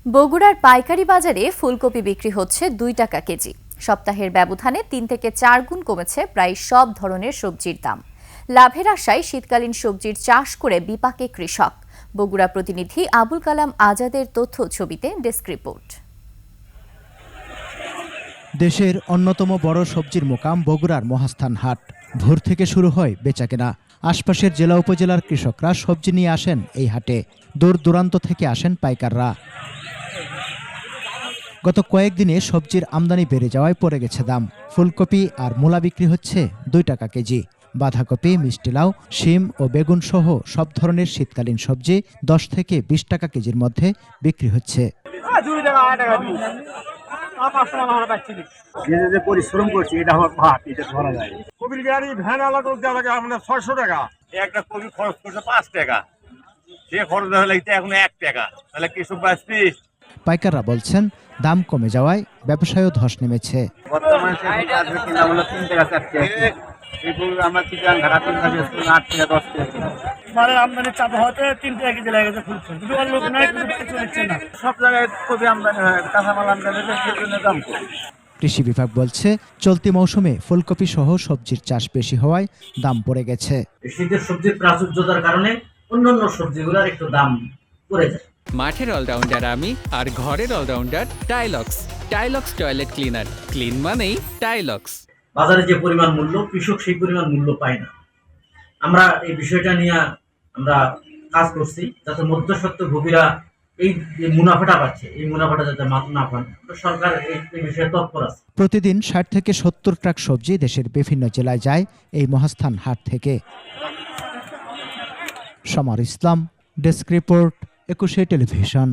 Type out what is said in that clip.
বগুড়ার পাইকারি বাজারে ফুলকপি বিক্রি হচ্ছে 2 টাকা কেজি। সপ্তাহের ব্যবধানে 3 থেকে 4 গুণ কমেছে প্রায় সব ধরনের সবজির দাম। লাভের আশায় শীতকালীন সবজির চাষ করে বিপাকে কৃষক। বগুড়া প্রতিনিধি আবুল কালাম আজাদের তথ্য ছবিতে ডেস্ক রিপোর্ট। দেশের অন্যতম বড় সবজির মোকাম বগুড়ার মহাস্থান হাট। ভোর থেকে শুরু হয় বেচাকেনা। আশপাশের জেলা উপজেলার কৃষকরা সবজি নিয়ে আসেন এই হাটে। দূর দূরান্ত থেকে আসেন পাইকাররা। গত কয়েকদিনে সবজির আমদানি বেড়ে যাওয়ায় পড়ে গেছে দাম। ফুলকপি আর মূলা বিক্রি হচ্ছে 2 টাকা কেজি। বাঁধাকপি, মিষ্টি লাউ, শিম ও বেগুন সহ সব ধরনের শীতকালীন সবজি 10 থেকে 20 টাকা কেজির মধ্যে বিক্রি হচ্ছে। পরিশ্রম করছি, এটা আমার ভাত, এটা ধরা যায়। কবির গাড়ি ভ্যান আলাদা আমরা 600 টাকা, একটা কবি খরচ করছে 5 টাকা, সে খরচ হলে এখন 1 টাকা, তাহলে কৃষক বাঁচবি। পাইকাররা বলছেন দাম কমে যাওয়ায় ব্যবসায়ও ধস নেমেছে। বর্তমানে 3 টাকা 4 টাকা, আমরা চিকেন ঘাটা 3 টাকা 8 টাকা 10 টাকা। মালের আমদানি চাপ হতে 3 টাকা কেজি লেগে গেছে ফুলকপি। কিন্তু আর লোক নাই, কিছু হচ্ছে না। সব জায়গায় কবি আমদানি হয়, কাঁচামাল আমদানি হয়, সেজন্য দাম কম। কৃষি বিভাগ বলছে চলতি মৌসুমে ফুলকপি সহ সবজির চাষ বেশি হওয়ায় দাম পড়ে গেছে। শীতের সবজির প্রাচুর্যতার কারণে অন্যান্য সবজিগুলোর একটু দাম পড়ে যায়। মাঠের অলরাউন্ডার আমি, আর ঘরের allrounder Tylox. Tylox toilet cleaner, clean মানেই টাইলক্স। বাজারে যে পরিমাণ মূল্য, কৃষক সেই পরিমাণ মূল্য পায় না। আমরা এই বিষয়টা নিয়ে আমরা কাজ করছি, যাতে মধ্যস্বত্বভোগীরা এই যে মুনাফাটা পাচ্ছে, এই মুনাফাটা যাতে না পান। সরকার এই বিষয়ে তৎপর আছে। প্রতিদিন 60 থেকে 70 ট্রাক সবজি দেশের বিভিন্ন জেলায় যায় এই মহাস্থান হাট থেকে। সমর ইসলাম, ডেস্ক রিপোর্ট, 21 টেলিভিশন।